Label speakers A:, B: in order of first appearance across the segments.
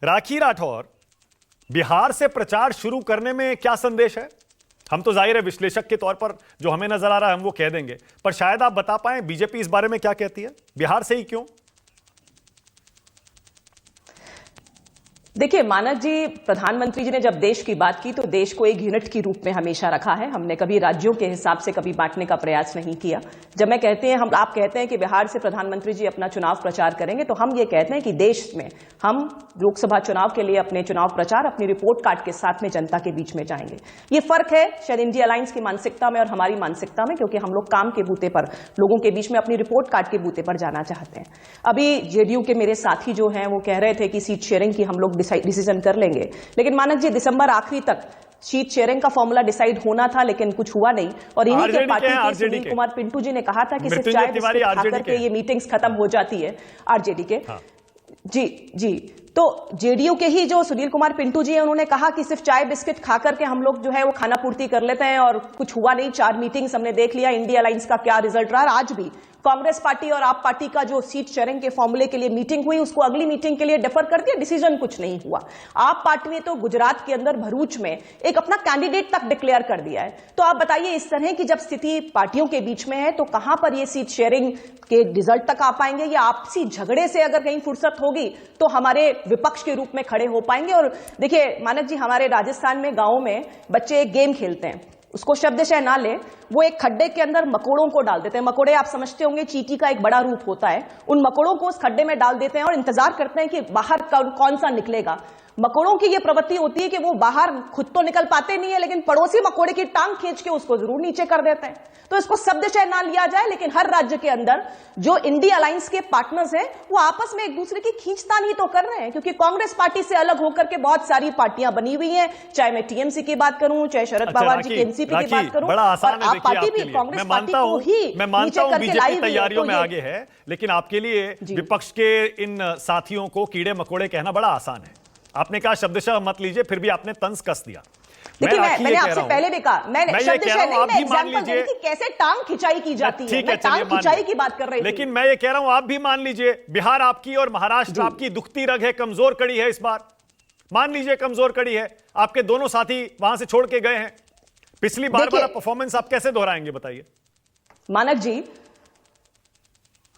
A: राखी राठौर, बिहार से प्रचार शुरू करने में क्या संदेश है? हम तो जाहिर है विश्लेषक के तौर पर जो हमें नजर आ रहा है हम वो कह देंगे, पर शायद आप बता पाएं बीजेपी इस बारे में क्या कहती है, बिहार से ही क्यों?
B: देखिए, मानक जी, प्रधानमंत्री जी ने जब देश की बात की तो देश को एक यूनिट के रूप में हमेशा रखा है। हमने कभी राज्यों के हिसाब से कभी बांटने का प्रयास नहीं किया। जब मैं कहते हैं आप कहते हैं कि बिहार से प्रधानमंत्री जी अपना चुनाव प्रचार करेंगे, तो हम ये कहते हैं कि देश में हम लोकसभा चुनाव के लिए अपने चुनाव प्रचार अपनी रिपोर्ट कार्ड के साथ में जनता के बीच में जाएंगे। ये फर्क है शायद इंडिया अलायंस की मानसिकता में और हमारी मानसिकता में, क्योंकि हम लोग काम के बूते पर लोगों के बीच में अपनी रिपोर्ट कार्ड के बूते पर जाना चाहते हैं। अभी जेडीयू के मेरे साथी जो हैं वो कह रहे थे कि सीट शेयरिंग की हम लोग डिसीजन कर लेंगे, लेकिन मानक जी दिसंबर आखिरी तक सीट शेयरिंग का फॉर्मूला डिसाइड होना था, लेकिन कुछ हुआ नहीं। और इन्हीं के पार्टी के सुनील कुमार पिंटू जी ने कहा था कि सिर्फ चाय बिस्किट खाकर के ये मीटिंग्स खत्म हो जाती है। आरजेडी के जी तो जेडीयू के ही जो सुनील कुमार पिंटू जी हैं, उन्होंने कहा कि सिर्फ चाय बिस्किट खाकर के हम लोग जो है वो खाना पूर्ति कर लेते हैं और कुछ हुआ नहीं। 4 मीटिंग्स हमने देख लिया, इंडिया अलायंस का क्या रिजल्ट रहा। आज भी कांग्रेस पार्टी और आप पार्टी का जो सीट शेयरिंग के फॉर्मूले के लिए मीटिंग हुई, उसको अगली मीटिंग के लिए डिफर कर दिया, डिसीजन कुछ नहीं हुआ। आप पार्टी ने तो गुजरात के अंदर भरूच में एक अपना कैंडिडेट तक डिक्लेयर कर दिया है। तो आप बताइए, इस तरह की जब स्थिति पार्टियों के बीच में है तो कहां पर ये सीट शेयरिंग के रिजल्ट तक आ पाएंगे, या आपसी झगड़े से अगर कहीं फुर्सत होगी तो हमारे विपक्ष के रूप में खड़े हो पाएंगे। और देखिए मानक जी, हमारे राजस्थान में गांवों में बच्चे एक गेम खेलते हैं, उसको शब्दशः ना ले, वो एक खड्डे के अंदर मकोड़ों को डाल देते हैं। मकोड़े आप समझते होंगे चींटी का एक बड़ा रूप होता है। उन मकोड़ों को उस खड्डे में डाल देते हैं और इंतजार करते हैं कि बाहर कौन सा निकलेगा। मकोड़ों की यह प्रवृत्ति होती है कि वो बाहर खुद तो निकल पाते नहीं है, लेकिन पड़ोसी मकोड़े की टांग खींच के उसको जरूर नीचे कर देते हैं। तो इसको शब्दशः ना लिया जाए, लेकिन हर राज्य के अंदर जो इंडिया अलायंस के पार्टनर्स हैं वो आपस में एक दूसरे की खींचतान ही तो कर रहे हैं, क्योंकि कांग्रेस पार्टी से अलग होकर के बहुत सारी पार्टियां बनी हुई हैं। चाहे मैं टीएमसी की बात करूं, चाहे शरद पवार जी की एनसीपी की बात करूं,
A: बड़ा आसान है।
B: आप पार्टी भी कांग्रेस पार्टी को ही
A: मैं मानता हूं बीजेपी तैयारियों में
B: तो
A: आगे है, लेकिन आपके लिए विपक्ष के इन साथियों को कीड़े मकोड़े कहना बड़ा आसान है। आपने कहा शब्दशः मत लीजिए, फिर भी आपने तंज कस दिया।
B: देखिए मैंने आपसे पहले भी कहा, मैंने शब्दशः नहीं, मैं एग्जांपल दी कि कैसे टांग खिंचाई की जाती है। मैं टांग खिंचाई की बात कर रही हूं।
A: लेकिन मैं ये कह रहा हूं, आप भी मान लीजिए बिहार आपकी और महाराष्ट्र आपकी दुखती रग है, कमजोर कड़ी है। इस बार मान लीजिए कमजोर कड़ी है, आपके दोनों साथी वहां से छोड़ के गए हैं। पिछली बार वाला परफॉर्मेंस आप कैसे दोहराएंगे बताइए?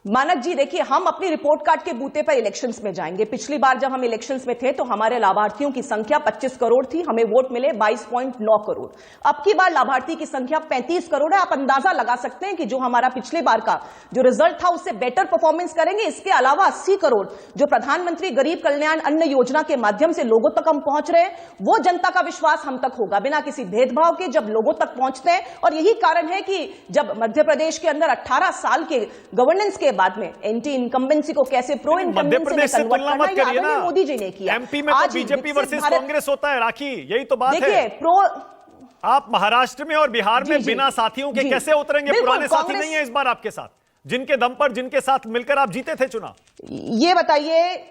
B: मानक जी देखिए, हम अपनी रिपोर्ट कार्ड के बूते पर इलेक्शंस में जाएंगे। पिछली बार जब हम इलेक्शंस में थे तो हमारे लाभार्थियों की संख्या 25 करोड़ थी, हमें वोट मिले 22.9 करोड़। अब की बार लाभार्थी की संख्या 35 करोड़ है। आप अंदाजा लगा सकते हैं कि जो हमारा पिछले बार का जो रिजल्ट था उससे बेटर परफॉर्मेंस करेंगे। इसके अलावा 80 करोड़ जो प्रधानमंत्री गरीब कल्याण अन्न योजना के माध्यम से लोगों तक हम पहुंच रहे हैं, वो जनता का विश्वास हम तक होगा बिना किसी भेदभाव के, जब लोगों तक पहुंचते हैं। और यही कारण है कि जब मध्य प्रदेश के अंदर 18 साल के गवर्नेंस के बाद में एंटी इनकम्बेंसी को कैसे प्रो इनकम्बेंसी में कन्वर्ट करना, ये मोदी जी ने किया।
A: एमपी में तो बीजेपी वर्सेस कांग्रेस होता है राखी, यही तो बात है।
B: देखिए
A: आप महाराष्ट्र में और बिहार में बिना साथियों के कैसे उतरेंगे? पुराने साथी नहीं है इस बार आपके साथ, जिनके दम पर, जिनके साथ मिलकर आप जीते थे चुनाव।
B: ये बताइए,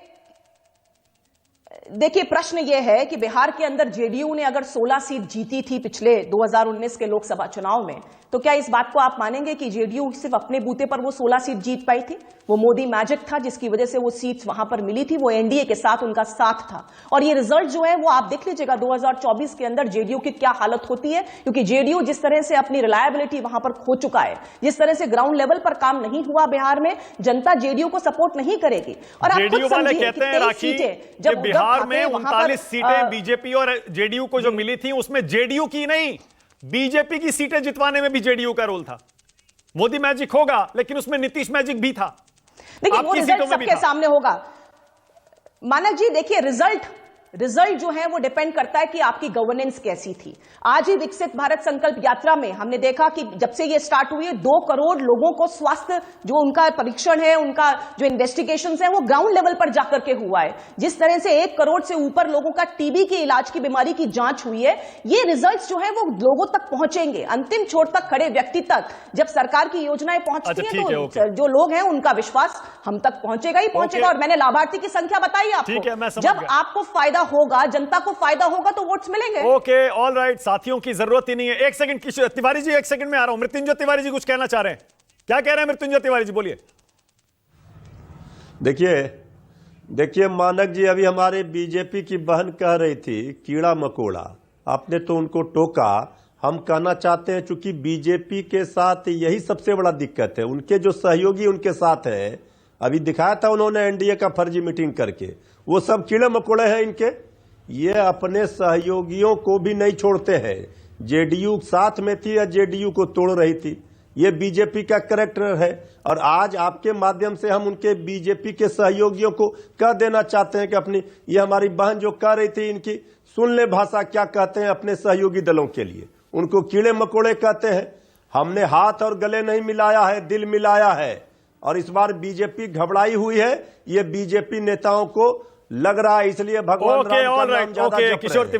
B: देखिए प्रश्न यह है कि बिहार के अंदर जेडीयू ने अगर 16 सीट जीती थी पिछले 2019 के लोकसभा चुनाव में, तो क्या इस बात को आप मानेंगे कि जेडीयू सिर्फ अपने बूते पर वो 16 सीट जीत पाई थी? वो मोदी मैजिक था जिसकी वजह से वो सीट्स वहां पर मिली थी, वो एनडीए के साथ उनका साथ था। और ये रिजल्ट जो है वो आप देख लीजिएगा 2024 के अंदर जेडीयू की क्या हालत होती है, क्योंकि जेडीयू जिस तरह से अपनी रिलायबिलिटी वहां पर खो चुका है, जिस तरह से ग्राउंड लेवल पर काम नहीं हुआ बिहार में, जनता जेडीयू को सपोर्ट नहीं करेगी। और आप खुद समझिए
A: कहते हैं राखी, जब बिहार में 39 सीटें बीजेपी और जेडीयू को जो मिली थी, उसमें जेडीयू की नहीं बीजेपी की सीटें जितवाने में भी जेडीयू का रोल था। मोदी मैजिक होगा, लेकिन उसमें नीतीश मैजिक भी था।
B: देखिए वो रिजल्ट सबके सामने होगा। मानक जी देखिए, रिजल्ट जो है वो डिपेंड करता है कि आपकी गवर्नेंस कैसी थी। आज ही विकसित भारत संकल्प यात्रा में हमने देखा कि जब से ये स्टार्ट हुई है 2 करोड़ लोगों को स्वास्थ्य जो उनका परीक्षण है, उनका जो इन्वेस्टिगेशंस है, वो ग्राउंड लेवल पर जाकर के हुआ है। जिस तरह से 1 करोड़ से ऊपर लोगों का टीबी के इलाज की बीमारी की जांच हुई है, ये रिजल्ट जो है वो लोगों तक पहुंचेंगे, अंतिम छोर तक खड़े व्यक्ति तक। जब सरकार की योजनाएं पहुंचती हैं तो जो लोग हैं उनका विश्वास हम तक पहुंचेगा ही पहुंचेगा। और मैंने लाभार्थी की संख्या बताई आपको, जब आपको फायदा होगा, जनता को फायदा होगा, तो वोट्स मिलेंगे।
A: ओके, ऑल राइट, साथियों की जरूरत ही नहीं है। 1 सेकंड तिवारी जी, 1 सेकंड में आ रहा हूं। मृत्युंजय तिवारी जी कुछ कहना चाह रहे हैं, क्या कह रहे हैं मृत्युंजय तिवारी जी, बोलिए।
C: देखिए, देखिए मानक जी, अभी हमारे बीजेपी की बहन कह रही थी कीड़ा मकोड़ा, आपने तो उनको टोका। हम कहना चाहते हैं चूंकि बीजेपी के साथ यही सबसे बड़ा दिक्कत है, उनके जो सहयोगी उनके साथ है, अभी दिखाया था उन्होंने एनडीए का फर्जी मीटिंग करके, वो सब कीड़े मकोड़े हैं इनके। ये अपने सहयोगियों को भी नहीं छोड़ते हैं। जेडीयू साथ में थी या जेडीयू को तोड़ रही थी, ये बीजेपी का कैरेक्टर है। और आज आपके माध्यम से हम उनके बीजेपी के सहयोगियों को कह देना चाहते हैं कि अपनी, ये हमारी बहन जो कह रही थी, इनकी सुन ले भाषा क्या कहते हैं अपने सहयोगी दलों के लिए। उनको कीड़े मकोड़े कहते हैं। हमने हाथ और गले नहीं मिलाया है, दिल मिलाया है। और इस बार बीजेपी घबराई हुई है, ये बीजेपी नेताओं को लग रहा है, इसलिए भगवान राम का नाम ज्यादा जप रहे हैं।